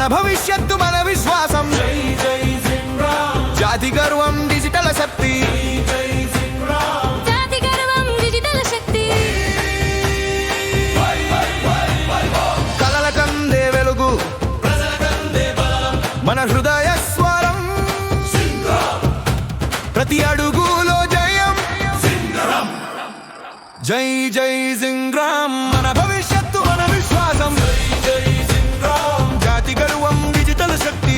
మన భవిష్యత్తు మన విశ్వాసం జాతి గర్వం డిజిటల్ శక్తి జాతి గర్వం డిజిటల్ శక్తి కలల కందే వెలుగు మన హృదయ స్వరం ప్రతి అడుగులో జయం జై జై సింగ్రామ్ మన భవిష్యత్తు మన విశ్వాసం జాతి గర్వం డిజిటల్ శక్తి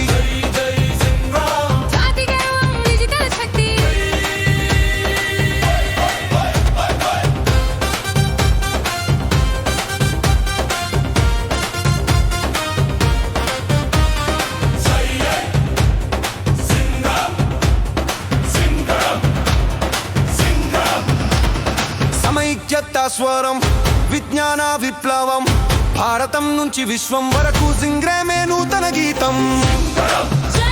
జాతి గర్వం డిజిటల్ శక్తి సమైక్యత స్వరం విజ్ఞాన విప్లవం భారతం నుంచి విశ్వం వరకు సింగ్రామే నూతన గీతం జై